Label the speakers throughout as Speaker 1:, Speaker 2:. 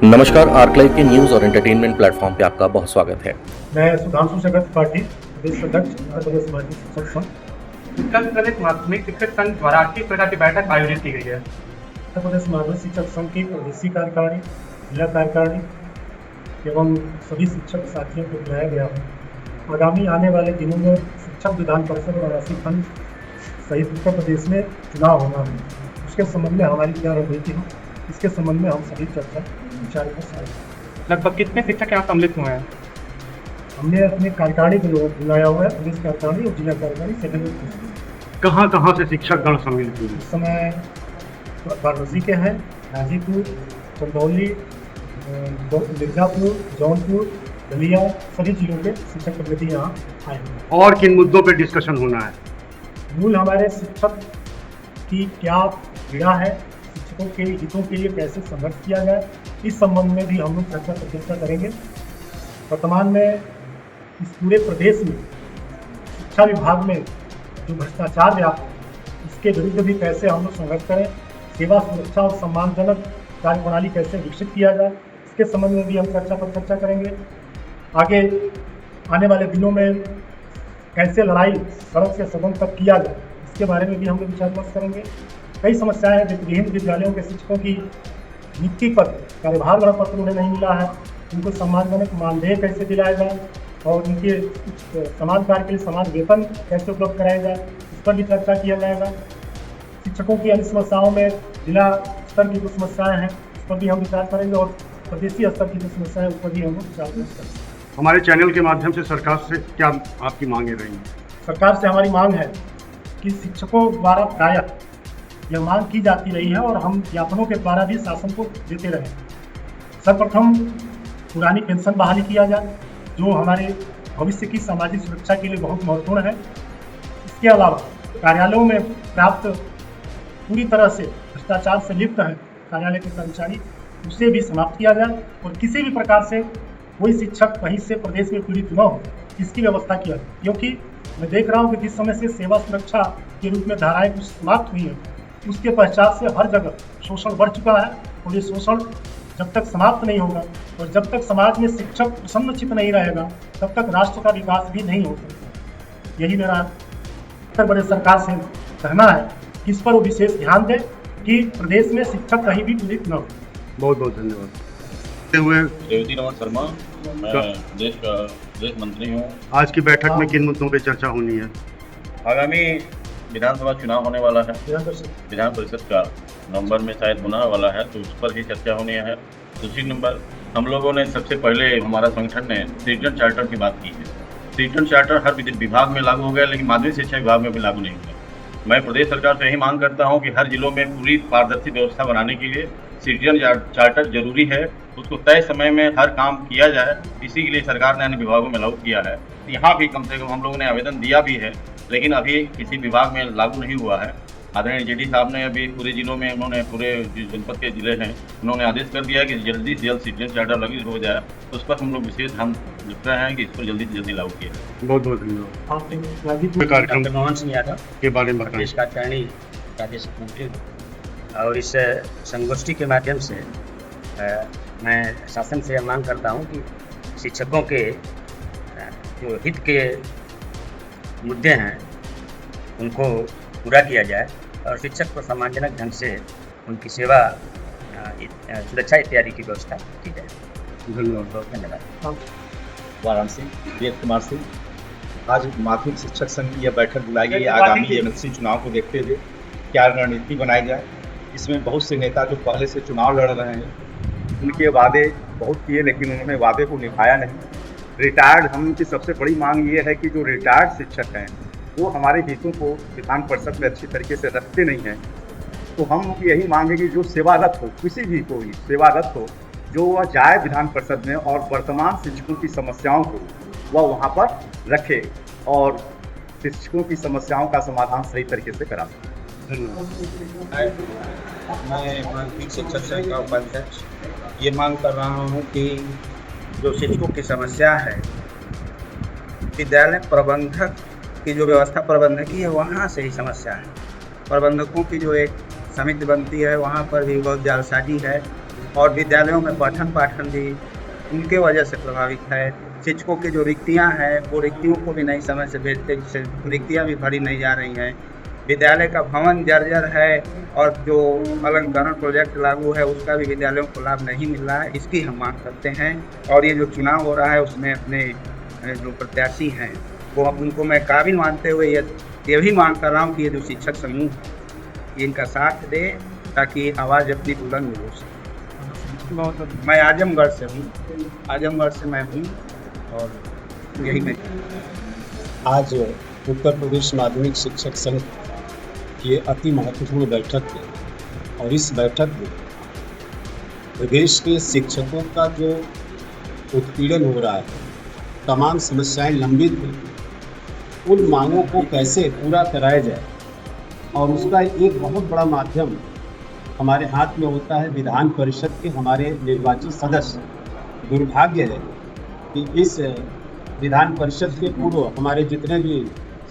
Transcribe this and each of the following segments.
Speaker 1: नमस्कार, आर्कलाइव के न्यूज़ और एंटरटेनमेंट प्लेटफॉर्म पे आपका बहुत स्वागत है।
Speaker 2: मैं सुधांशु शगत त्रिपाठी, प्रदेश अध्यक्ष उत्तर प्रदेश माध्यमिक शिक्षक संघ।
Speaker 3: उत्तर प्रदेश माध्यमिक शिक्षक संघ द्वारा किस प्रकार की बैठक आयोजित की गई है?
Speaker 2: उत्तर प्रदेश माध्यमिक शिक्षक संघ की प्रदेशीय कार्यकारिणी, जिला कार्यकारिणी एवं सभी शिक्षक साथियों को बुलाया गया है। आगामी आने वाले दिनों में शिक्षक विधान परिषद और आवासीय खंड सहित उत्तर प्रदेश में चुनाव होना है। उसके संबंध में हमारी क्या रणनीति है, इसके संबंध में हम सभी चर्चा विचार कर सकते हैं।
Speaker 3: लगभग कितने शिक्षक यहाँ सम्मिलित हुए हैं?
Speaker 2: हमने अपने कार्यकारिणी को बुलाया हुआ है, प्रदेश कार्यकारिणी और जिला कार्यकारिणी सेक्रेटरी।
Speaker 3: कहाँ कहाँ से शिक्षक गण सम्मिलित हुए?
Speaker 2: इस समय वाराणसी के हैं, गाजीपुर, चंदौली, मिर्जापुर, जौनपुर, बलिया, सभी जिलों के शिक्षक प्रतिनिधि यहाँ आए हैं।
Speaker 3: और किन मुद्दों पर डिस्कशन होना है?
Speaker 2: मूल हमारे शिक्षक की क्या पीड़ा है, शिक्षकों के हितों के लिए कैसे संघर्ष किया जाए, इस संबंध में भी हम लोग चर्चा करेंगे। वर्तमान में इस पूरे प्रदेश में शिक्षा विभाग में जो भ्रष्टाचार व्याप्त है, इसके विरुद्ध भी कैसे हम लोग संघर्ष करें, सेवा सुरक्षा और सम्मानजनक कार्य प्रणाली कैसे विकसित किया जाए, इसके संबंध में भी हम चर्चा करेंगे। आगे आने वाले दिनों में कैसे लड़ाई सड़क से सदन तक किया जाए, इसके बारे में भी हम लोग विचार विमर्श करेंगे। कई समस्याएं हैं, विभिन्न विद्यालयों के शिक्षकों की नियुक्ति पर कार्यभार ग्रहण पत्र उन्हें नहीं मिला है, उनको सम्मानजनक मानदेय कैसे दिलाया जाए और उनके समान कार्य के लिए समान वेतन कैसे उपलब्ध कराया जाए, इस पर भी चर्चा किया जाएगा। शिक्षकों की अन्य समस्याओं में जिला स्तर की जो समस्याएं हैं, उस पर भी हम विचार करेंगे और प्रदेशीय स्तर की जो समस्याएं हैं, उस पर भी हम विचार करेंगे।
Speaker 3: हमारे चैनल के माध्यम से सरकार से क्या आपकी मांगे रही?
Speaker 2: सरकार से हमारी मांग है कि शिक्षकों द्वारा प्रायः यह मांग की जाती रही है और हम ज्ञापनों के द्वारा भी शासन को देते रहे। सर्वप्रथम पुरानी पेंशन बहाली किया जाए, जो हमारे भविष्य की सामाजिक सुरक्षा के लिए बहुत महत्वपूर्ण है। इसके अलावा कार्यालयों में प्राप्त पूरी तरह से भ्रष्टाचार से लिप्त है कार्यालय के कर्मचारी, उसे भी समाप्त किया जाए और किसी भी प्रकार से कोई शिक्षक कहीं से प्रदेश में पीड़ित न हो, इसकी व्यवस्था किया जाए। क्योंकि मैं देख रहा हूँ कि जिस समय से सेवा सुरक्षा के रूप में धाराएं कुछ समाप्त हुई हैं, उसके पश्चात से हर जगह शोषण बढ़ चुका है और ये शोषण जब तक समाप्त नहीं होगा और जब तक समाज में शिक्षक प्रसन्नचित्त नहीं रहेगा, तब तक राष्ट्र का विकास भी नहीं हो सकता। यही मेरा उत्तर प्रदेश सरकार से कहना है कि इस पर वो विशेष ध्यान दें कि प्रदेश में शिक्षक कहीं भी पीड़ित न हो।
Speaker 3: बहुत बहुत धन्यवाद। हुए
Speaker 4: रेवती रमन शर्मा, मैं देश का विदेश मंत्री हूँ।
Speaker 3: आज की बैठक में किन मुद्दों पर चर्चा होनी है?
Speaker 4: आगामी विधानसभा चुनाव होने वाला है, विधान परिषद का नवंबर में शायद होने वाला है, तो उस पर ही चर्चा होनी है। दूसरी नंबर, हम लोगों ने सबसे पहले हमारा संगठन ने सिटीजन चार्टर की बात की है। सिटीजन चार्टर हर विभाग में लागू हो गया, लेकिन माध्यमिक शिक्षा विभाग में भी लागू नहीं हुआ। मैं प्रदेश सरकार से यही मांग करता हूँ कि हर जिलों में पूरी पारदर्शी व्यवस्था बनाने के लिए सिटीजन चार्टर जरूरी है, उसको तय समय में हर काम किया जाए। इसी के लिए सरकार ने अन्य विभागों में लागू किया है। यहाँ भी कम से कम हम लोगों ने आवेदन दिया भी है, लेकिन अभी किसी विभाग में लागू नहीं हुआ है। आदरणीय जेडी साहब ने अभी पूरे जिलों में, उन्होंने पूरे जनपद के जिले हैं, उन्होंने आदेश कर दिया है कि जल्दी से जल्द सिटीजन चार्टर लागू हो जाए। उस पर हम लोग विशेष ध्यान रख रहे हैं कि इस पर जल्दी से जल्दी लागू किया जाए।
Speaker 3: बहुत बहुत धन्यवाद। कार्यक्रम
Speaker 5: डॉक्टर मोहन सिंह यादव
Speaker 3: के बारे में
Speaker 5: प्रदेश कार्यकारिणी राज्य मंत्री, और इस संगोष्ठी के माध्यम से मैं शासन से मांग करता हूं कि शिक्षकों के जो हित के मुद्दे हैं उनको पूरा किया जाए और शिक्षक को सम्मानजनक ढंग से उनकी सेवा सुरक्षा इत्यादि की व्यवस्था की जाए। धन्यवाद।
Speaker 6: वाराणसी वेद कुमार सिंह। आज माध्यमिक शिक्षक संघ की यह बैठक बुलाई गई आगामी एमएलसी चुनाव को देखते हुए क्या रणनीति बनाई जाए। इसमें बहुत से नेता जो पहले से चुनाव लड़ रहे हैं, उनके वादे बहुत किए, लेकिन उन्होंने वादे को निभाया नहीं। रिटायर्ड, हम उनकी सबसे बड़ी मांग ये है कि जो रिटायर्ड शिक्षक हैं वो हमारे हितों को विधान परिषद में अच्छी तरीके से रखते नहीं हैं। तो हम यही मांगे कि जो सेवारत हो, किसी भी कोई सेवारत हो, जो वह जाए विधान परिषद में और वर्तमान शिक्षकों की समस्याओं को वह वहाँ पर रखे और शिक्षकों की समस्याओं का समाधान सही तरीके से करा सके।
Speaker 5: मैं माध्यमिक शिक्षक संघ का उपाध्यक्ष ये मांग कर रहा हूँ कि जो शिक्षकों की समस्या है, विद्यालय प्रबंधक की जो व्यवस्था प्रबंधकी है वहाँ से ही समस्या है। प्रबंधकों की जो एक समिति बनती है, वहाँ पर भी बहुत जालसाजी है
Speaker 7: और विद्यालयों में पठन पाठन भी उनके वजह से प्रभावित है। शिक्षकों की जो रिक्तियां हैं वो रिक्तियों को भी नई समय से भेजते, जिससे रिक्तियां भी भरी नहीं जा रही हैं। विद्यालय का भवन जर्जर है और जो अलंकरण प्रोजेक्ट लागू है उसका भी विद्यालयों को लाभ नहीं मिल रहा है। इसकी हम मांग करते हैं और ये जो चुनाव हो रहा है उसमें अपने जो प्रत्याशी हैं वो उनको मैं काबिल मानते हुए ये भी मांग कर रहा हूँ कि ये जो शिक्षक समूह ये इनका साथ दे ताकि आवाज़ अपनी बुलंद हो सके। मैं आजमगढ़ से हूँ, आजमगढ़ से मैं हूँ और यही मैं
Speaker 8: आज उत्तर प्रदेश माध्यमिक शिक्षक संघ की अति महत्वपूर्ण बैठक है और इस बैठक में प्रदेश के शिक्षकों का जो उत्पीड़न हो रहा है, तमाम समस्याएं लंबित हैं, उन मांगों को कैसे पूरा कराया जाए और उसका एक बहुत बड़ा माध्यम हमारे हाथ में होता है विधान परिषद के हमारे निर्वाचित सदस्य। दुर्भाग्य है कि इस विधान परिषद के पूर्व हमारे जितने भी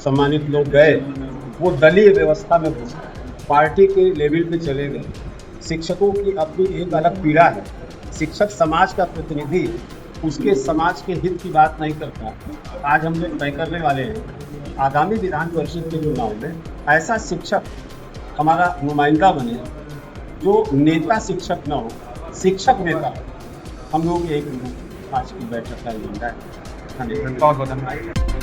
Speaker 8: सम्मानित लोग गए वो दलीय व्यवस्था में घुस पार्टी के लेवल पे चले गए। शिक्षकों की अपनी एक अलग पीड़ा है। शिक्षक समाज का प्रतिनिधि उसके समाज के हित की बात नहीं करता। आज हम लोग तय करने वाले हैं आगामी विधान परिषद के चुनाव में ऐसा शिक्षक हमारा नुमाइंदा बने जो नेता शिक्षक न हो, शिक्षक नेता। हम लोग एक आज की बैठक का एजेंडा है।
Speaker 3: बहुत बहुत धन्यवाद।